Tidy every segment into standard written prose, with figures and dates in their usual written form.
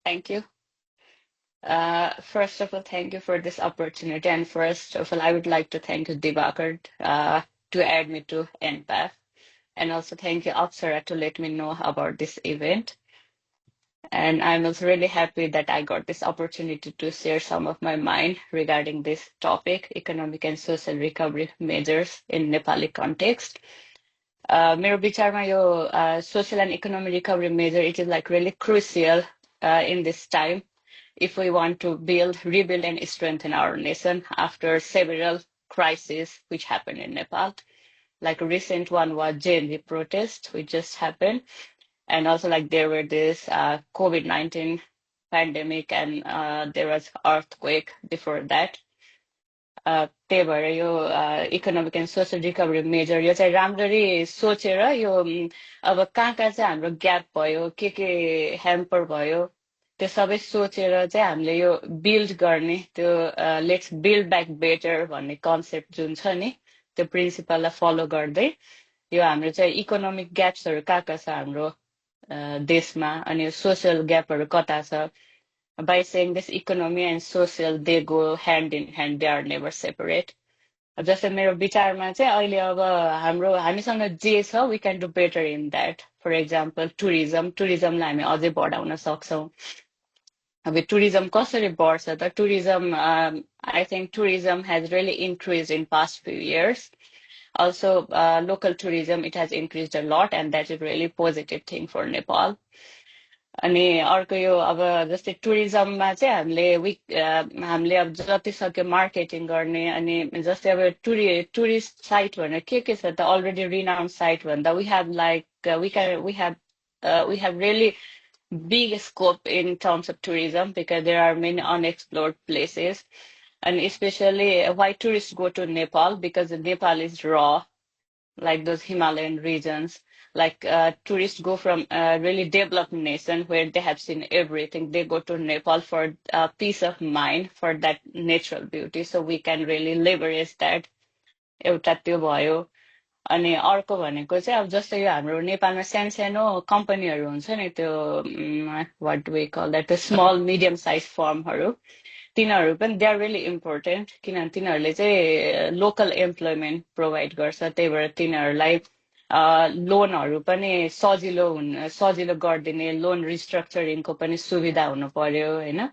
Thank you. First of all, thank you for this opportunity. And first of all, I would like to thank you, Divakar, to add me to NPAF. And also thank you, Apsara, to let me know about this event. And I'm also really happy that I got this opportunity to share some of my mind regarding this topic, economic and social recovery measures in Nepali context. मेरो विचारमा यो social and economic recovery measure, it is like really crucial in this time if we want to rebuild and strengthen our nation after several crises which happened in Nepal. Like a recent one was JNV protest, which just happened. And also like there were this COVID-19 pandemic and there was earthquake before that. त्यही भएर यो economic and social recovery measure यो चाहिँ राम्ररी सोचेर यो अब कहाँ कहाँ चाहिँ हाम्रो ग्याप भयो के ह्याम्पर भयो त्यो सबै सोचेर चाहिँ हामीले यो बिल्ड गर्ने त्यो लेट्स बिल्ड ब्याक बेटर भन्ने कन्सेप्ट जुन छ नि त्यो प्रिन्सिपललाई फलो गर्दै यो हाम्रो चाहिँ इकोनोमिक ग्याप्सहरू कहाँ छ हाम्रो देशमा अनि सोसियल ग्यापहरू कता छ by saying this economy and social, they go hand in hand, they are never separate. जस्तै मेरो विचारमा चाहिँ अहिले अब हामीसँग जे छ we can do better in that. For example, टुरिज्मलाई हामी अझै बढाउन सक्छौँ. अब टुरिज्म कसरी बढ्छ त tourism I think tourism has really increased in past few years. Also, local tourism, it has increased a lot and that is really positive thing for Nepal. अनि अर्को यो अब जस्तै टुरिज्ममा चाहिँ हामीले अब जति सक्यो मार्केटिङ गर्ने अनि जस्तै अब टुरिस्ट साइट भनेर के छ त अलरेडी रिनाउन्ड साइट भन्दा we have really big scope in terms of tourism because there are many unexplored places and especially why tourists go to Nepal because Nepal is raw like those Himalayan regions. Like tourists go from a really developed nation where they have seen everything. They go to Nepal for peace of mind, for that natural beauty. So we can really leverage that. एउटा त्यो भयो अनि अर्को भनेको चाहिँ अब जस्तै यो हाम्रो नेपालमा सानो सानो कम्पनीहरू हुन्छ नि त्यो वाट वी कल द्याट त्यो स्मल मिडियम साइज फर्महरू तिनीहरू पनि दे आर रियली इम्पोर्टेन्ट किनभने तिनीहरूले चाहिँ लोकल एम्प्लोइमेन्ट प्रोभाइड गर्छ त्यही भएर तिनीहरूलाई लोनहरू पनि सजिलो गरिदिने लोन रिस्ट्रक्चरिङको पनि सुविधा हुनु पर्यो होइन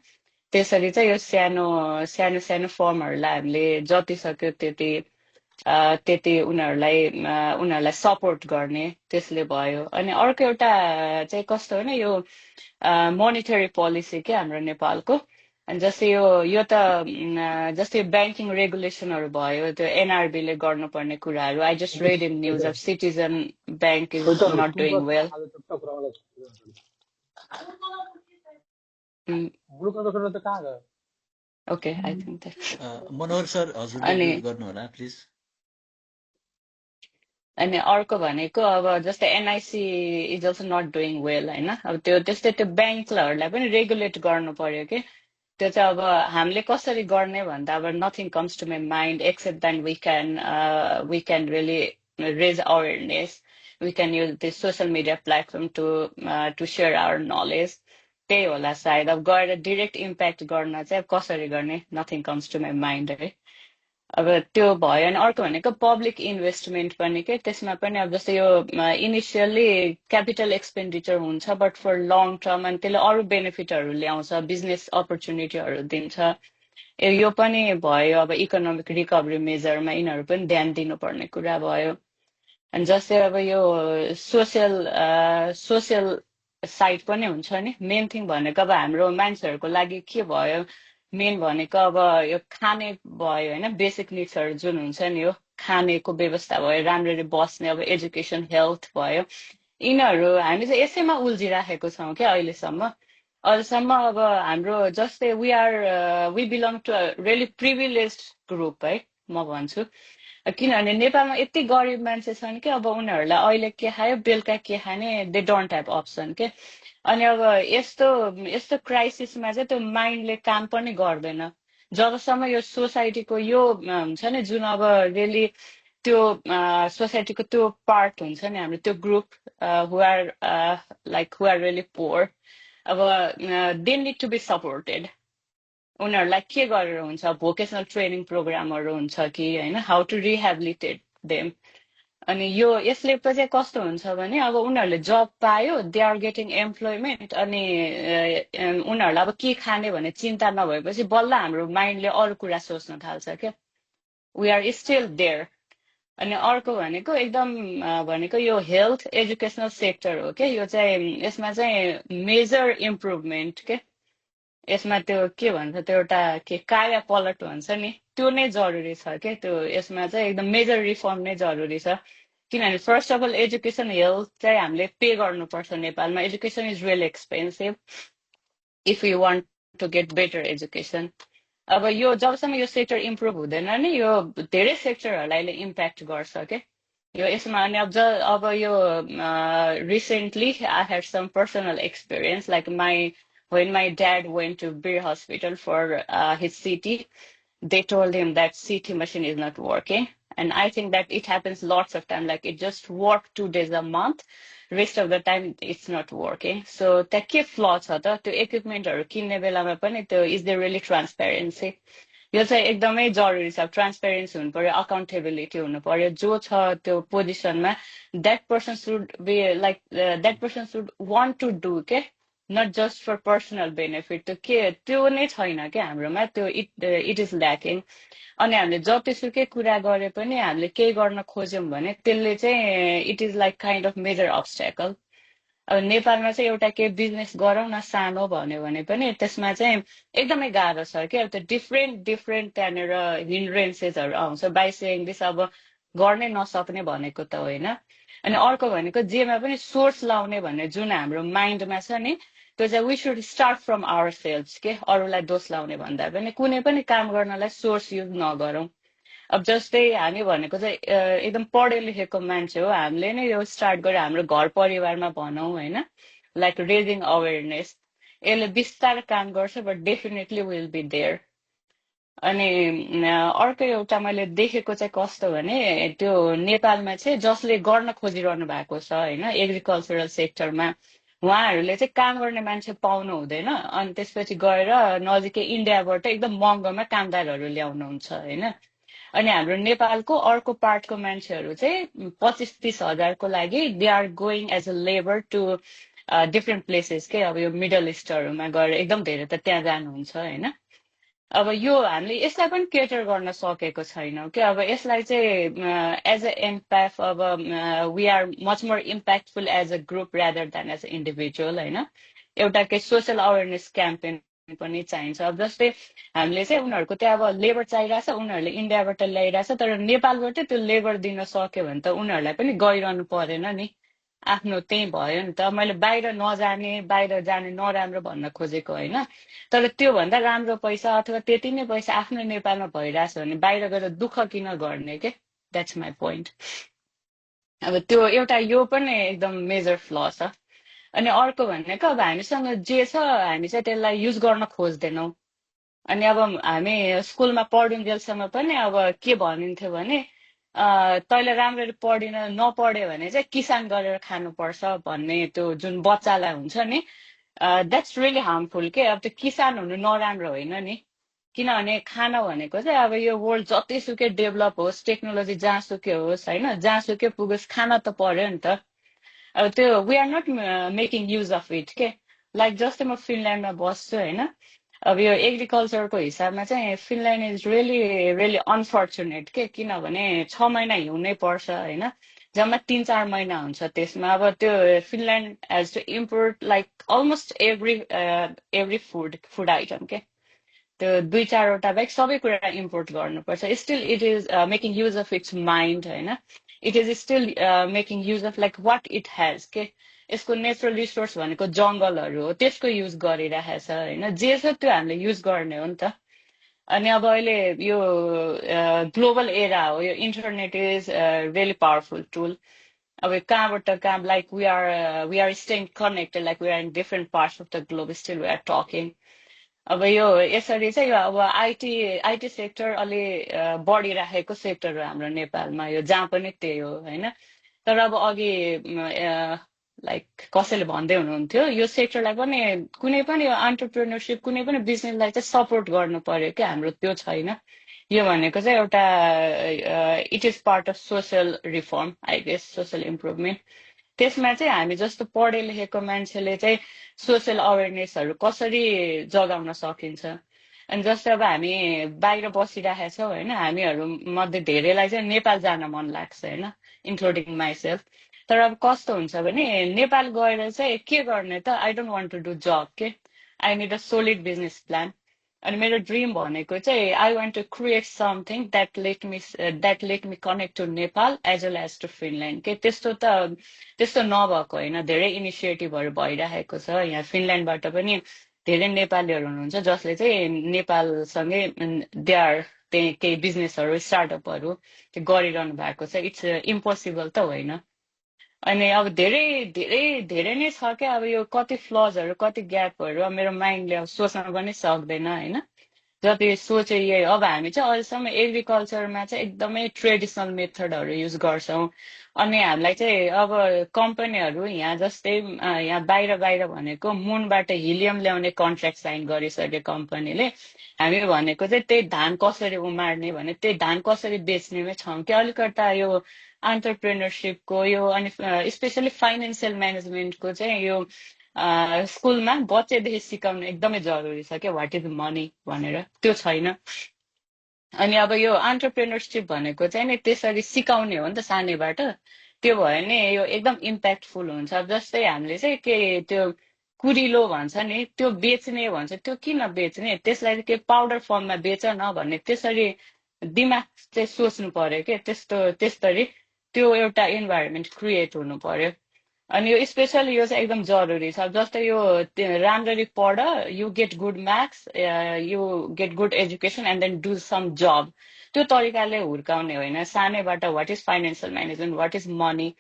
त्यसरी चाहिँ यो सानो फर्महरूलाई हामीले जति सक्यो त्यति उनीहरूलाई सपोर्ट गर्ने त्यसले भयो अनि अर्को एउटा चाहिँ कस्तो हो नि यो मोनिटरी पोलिसी के हाम्रो नेपालको अनि जस्तै यो त जस्तै ब्याङ्किङ रेगुलेसनहरू भयो त्यो एनआरबीले गर्नुपर्ने कुराहरू I just read in news of Citizen Bank is not doing well okay I think Manohar sir हजुरले गर्नु होला प्लिज अनि अर्को भनेको अब जस्तै NIC is also not doing well होइन अब त्यस्तै त्यो ब्याङ्कहरूलाई पनि रेगुलेट गर्नु पर्यो कि त्यो चाहिँ अब हामीले कसरी गर्ने भन्दा अब nothing comes to my mind except then we can really raise awareness we can use this social media platform to share our knowledge त्यही होला सायद अब गएर डिरेक्ट इम्प्याक्ट गर्न चाहिँ अब कसरी गर्ने nothing comes to my mind है अब त्यो भयो अनि अर्को भनेको पब्लिक इन्भेस्टमेन्ट पनि के त्यसमा पनि अब जस्तै यो इनिसियल्ली क्यापिटल एक्सपेन्डिचर हुन्छ बट फर लङ टर्म अनि त्यसले अरू बेनिफिटहरू ल्याउँछ बिजनेस अपर्च्युनिटीहरू दिन्छ यो पनि भयो अब इकोनोमिक रिकभरी मेजरमा यिनीहरू पनि ध्यान दिनुपर्ने कुरा भयो अनि जस्तै अब यो सोसियल साइड पनि हुन्छ नि मेन थिङ भनेको अब हाम्रो मान्छेहरूको लागि के भयो मेन भनेको अब यो खाने भयो होइन बेसिक निड्सहरू जुन हुन्छ नि यो खानेको व्यवस्था भयो राम्ररी बस्ने अब एजुकेसन हेल्थ भयो यिनीहरू हामी चाहिँ यसैमा उल्झिराखेको छौँ क्या अहिलेसम्म अब हाम्रो जस्तै we belong to a really privilege group है म भन्छु किनभने नेपालमा यति गरिब मान्छे छन् कि अब उनीहरूलाई अहिले के खायो बेलुका के खाने दे डोन्ट ह्याभ अप्सन के अनि अब यस्तो क्राइसिसमा चाहिँ त्यो माइन्डले काम पनि गर्दैन जबसम्म यो सोसाइटीको यो हुन्छ नि जुन अब रियली त्यो सोसाइटीको त्यो पार्ट हुन्छ नि हाम्रो त्यो group who are really poor अब they need to be supported उनीहरूलाई के गरेर हुन्छ भोकेसनल ट्रेनिङ प्रोग्रामहरू हुन्छ कि होइन हाउ टु रिहेबिलिटेट देम अनि यसले चाहिँ कस्तो हुन्छ भने अब उनीहरूले जब पायो दे आर गेटिङ एम्प्लोइमेन्ट अनि उनीहरूलाई अब के खाने भन्ने चिन्ता नभएपछि बल्ल हाम्रो माइन्डले अरू कुरा सोच्न थाल्छ क्या वी आर स्टिल देयर अनि अर्को भनेको एकदम भनेको यो हेल्थ एजुकेसनल सेक्टर हो क्या यो चाहिँ यसमा चाहिँ मेजर इम्प्रुभमेन्ट के यसमा त्यो के भन्छ त्यो एउटा के काया पलट भन्छ नि त्यो नै जरुरी छ क्या त्यो यसमा चाहिँ एकदम मेजर रिफर्म नै जरुरी छ किनभने first of all education health चाहिँ हामीले पे गर्नुपर्छ नेपालमा education is really expensive if you want to get better education अब यो जबसम्म यो सेक्टर इम्प्रुभ हुँदैन नि यो धेरै सेक्टरहरूलाई इम्प्याक्ट गर्छ क्या यो यसमा अनि अब यो recently I had some personal experience like when my dad went to Beer Hospital for his CT, they told him that CT machine is not working. And I think that it happens lots of time. Like it just works 2 days a month. Rest of the time it's not working. So the के flaw छ त त्यो इक्विपमेन्टहरू किन्ने बेलामा पनि त्यो is there really transparency? यो चाहिँ एकदमै जरुरी छ ट्रान्सपेरेन्सी हुनु पर्यो अकाउन्टेबिलिटी हुनु पर्यो जो छ त्यो पोजिसनमा that person should be like that person should want to do के not just for personal benefit त्यो नै छैन क्या हाम्रोमा त्यो इट इज ल्याकिङ अनि हामीले जतिसुकै कुरा गरे पनि हामीले केही गर्न खोज्यौँ भने त्यसले चाहिँ it is like kind of major obstacle अब नेपालमा चाहिँ एउटा केही बिजनेस गरौँ न सानो भन्यो भने पनि त्यसमा चाहिँ एकदमै गाह्रो छ क्या त्यो डिफ्रेन्ट त्यहाँनिर हिन्ड्रेन्सेसहरू आउँछ बाई सेङ दिस अब गर्नै नसक्ने भनेको त होइन अनि अर्को भनेको जेमा पनि सोर्स लाउने भन्ने जुन हाम्रो माइन्डमा छ नि त्यो चाहिँ we should start from our self के अरूलाई दोष लाउने भन्दा पनि कुनै पनि काम गर्नलाई सोर्स युज नगरौँ अब जस्तै हामी भनेको चाहिँ एकदम पढे लेखेको मान्छे हो हामीले नै यो स्टार्ट गरेर हाम्रो घर परिवारमा भनौँ होइन लाइक रेजिङ अवेरनेस यसले बिस्तारै काम गर्छ but definitely will be there अनि अर्को एउटा मैले देखेको चाहिँ कस्तो भने त्यो नेपालमा चाहिँ जसले गर्न खोजिरहनु भएको छ होइन एग्रिकल्चरल सेक्टरमा उहाँहरूले चाहिँ काम गर्ने मान्छे पाउनु हुँदैन अनि त्यसपछि गएर नजिकै इन्डियाबाट एकदम महँगोमा कामदारहरू ल्याउनुहुन्छ होइन अनि हाम्रो नेपालको अर्को पार्टको मान्छेहरू चाहिँ 25-30 हजारको लागि they are going as a labour to different places के अब यो मिडल इस्टहरूमा गएर एकदम धेरै त त्यहाँ जानुहुन्छ होइन अब यो हामीले यसलाई पनि केटर गर्न सकेको छैनौँ कि अब यसलाई चाहिँ एज अ एम्प्याथ अब we are much more impactful as a group rather than as a individual होइन एउटा केही सोसियल अवेरनेस क्याम्पेन पनि चाहिन्छ अब जस्तै हामीले चाहिँ उनीहरूको त्यहाँ अब लेबर चाहिरहेछ उनीहरूले इन्डियाबाट ल्याइरहेछ तर नेपालबाट त्यो लेबर दिन सक्यो भने त उनीहरूलाई पनि गइरहनु परेन नि आफ्नो त्यही भयो नि त मैले बाहिर नजाने बाहिर जाने नराम्रो भन्न खोजेको होइन तर त्योभन्दा राम्रो पैसा अथवा त्यति नै पैसा आफ्नो नेपालमा भइरहेछ भने बाहिर गएर दुःख किन गर्ने के द्याट्स माई पोइन्ट अब त्यो एउटा यो पनि एकदम मेजर फ्ल छ अनि अर्को भनेको अब हामीसँग जे छ हामी चाहिँ त्यसलाई युज गर्न खोज्दैनौँ अनि अब हामी स्कुलमा पढुन्जेलसम्म पनि अब के भनिन्थ्यो भने तैँले राम्ररी पढिन नपढ्यो भने चाहिँ किसान गरेर खानुपर्छ भन्ने त्यो जुन बच्चालाई हुन्छ नि द्याट्स रियली हार्मफुल के अब त्यो किसान हुनु नराम्रो होइन नि किनभने खाना भनेको चाहिँ अब यो वर्ल्ड जतिसुकै डेभलप होस् टेक्नोलोजी जहाँसुकै होस् होइन जहाँसुकै पुगोस् खाना त पर्यो नि त अब त्यो we are not making use of it के लाइक जस्तै म फिनल्यान्डमा बस्छु होइन अब यो एग्रिकल्चरको हिसाबमा चाहिँ Finland is really really unfortunate के किनभने 6 महिना हिउँनै पर्छ होइन जम्मा 3-4 महिना हुन्छ त्यसमा अब त्यो Finland has to import like almost every food item के त्यो 2-4वटा बाहेक सबै कुरा इम्पोर्ट गर्नुपर्छ still it is making use of its mind होइन it is still making use of like what it has के यसको नेचुरल रिसोर्स भनेको जङ्गलहरू हो त्यसको युज गरिरहेछ होइन जे छ त्यो हामीले युज गर्ने हो नि त अनि अब अहिले यो ग्लोबल एरा हो यो internet is really powerful tool अब कहाँबाट कहाँ like we are staying connected like we are in different parts of the globe still we are talking अब यो यसरी चाहिँ यो अब आइटी सेक्टर अलि बढिराखेको सेक्टर हो हाम्रो नेपालमा यो जहाँ पनि त्यही हो होइन तर अब अघि लाइक कसैले भन्दै हुनुहुन्थ्यो यो सेक्टरलाई पनि कुनै पनि एन्टरप्रेन्योरसिप कुनै पनि बिजनेसलाई चाहिँ सपोर्ट गर्नु पर्यो कि हाम्रो त्यो छैन यो भनेको चाहिँ एउटा it is part of social reform I guess social improvement त्यसमा चाहिँ हामी जस्तो पढे लेखेको मान्छेले चाहिँ सोसियल अवेरनेसहरू कसरी जगाउन सकिन्छ अनि जस्तै अब हामी बाहिर बसिरहेका छौँ होइन हामीहरू मध्ये धेरैलाई चाहिँ नेपाल जान मन लाग्छ होइन इन्क्लुडिङ माइसेल्फ तर अब कस्तो हुन्छ भने नेपाल गएर चाहिँ के गर्ने त I don't want to do job के I need a solid business plan अनि मेरो ड्रिम भनेको चाहिँ I want to create something that let me connect to Nepal as well as to Finland के त्यस्तो नभएको होइन धेरै इनिसिएटिभहरू भइरहेको छ यहाँ फिनल्यान्डबाट पनि धेरै नेपालीहरू हुनुहुन्छ जसले चाहिँ नेपालसँगै दे आर त्यही केही बिजनेसहरू स्टार्टअपहरू त्यो गरिरहनु भएको छ इट्स इम्पोसिबल त होइन अनि अब धेरै धेरै धेरै नै छ क्या अब यो कति फ्लजहरू कति ग्यापहरू अब मेरो माइन्डले अब सोच्न पनि सक्दैन होइन जति सोचे यही अब हामी चाहिँ अहिलेसम्म एग्रिकल्चरमा चाहिँ एकदमै ट्रेडिसनल मेथडहरू युज गर्छौँ अनि हामीलाई चाहिँ अब कम्पनीहरू यहाँ जस्तै यहाँ बाहिर बाहिर भनेको मुनबाट हिलियम ल्याउने कन्ट्र्याक्ट साइन गरिसके कम्पनीले हामी भनेको चाहिँ त्यही धान कसरी उमार्ने भने त्यही धान कसरी बेच्नेमै छौँ कि अलिकता यो एन्टरप्रेन्योरसिपको यो अनि स्पेसली फाइनेन्सियल म्यानेजमेन्टको चाहिँ यो स्कुलमा बच्चैदेखि सिकाउनु एकदमै जरुरी छ क्या वाट इज मनी भनेर त्यो छैन अनि अब यो एन्टरप्रेन्योरसिप भनेको चाहिँ नि त्यसरी सिकाउने हो नि त सानैबाट त्यो भयो भने यो एकदम इम्प्याक्टफुल हुन्छ अब जस्तै हामीले चाहिँ के त्यो कुरिलो भन्छ नि त्यो बेच्ने भन्छ त्यो किन बेच्ने त्यसलाई के पाउडर फर्ममा बेच न भन्ने त्यसरी दिमाग चाहिँ सोच्नु पर्यो के त्यस्तरी त्यो एउटा इन्भाइरोमेन्ट क्रिएट हुनु पर्यो अनि यो स्पेसली यो चाहिँ एकदम जरुरी छ जस्तै यो राम्ररी पढ you get good marks you get good education and then do some job त्यो तरिकाले हुर्काउने होइन सानैबाट what is financial management what is money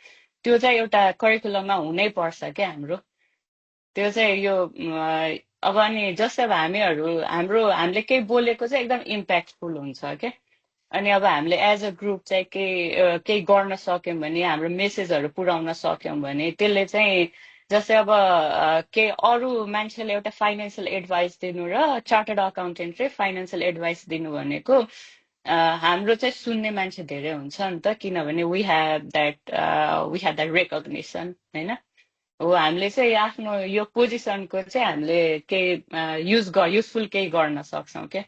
त्यो चाहिँ एउटा करिकुलममा हुनै पर्छ क्या हाम्रो त्यो चाहिँ यो अब अनि जस्तै अब हामीले केही बोलेको चाहिँ एकदम इम्प्याक्टफुल हुन्छ क्या अनि अब हामीले एज अ ग्रुप चाहिँ केही गर्न सक्यौँ भने हाम्रो मेसेजहरू पुर्याउन सक्यौँ भने त्यसले चाहिँ जस्तै अब केही अरू मान्छेले एउटा फाइनेन्सियल एडभाइस दिनु र चार्टर्ड अकाउन्टेन्टले फाइनेन्सियल एडभाइस दिनु भनेको हाम्रो चाहिँ सुन्ने मान्छे धेरै हुन्छ नि त किनभने वी हेभ द्याट रेकग्निसन होइन हो हामीले चाहिँ आफ्नो यो पोजिसनको चाहिँ हामीले केही युजफुल केही गर्न सक्छौँ क्या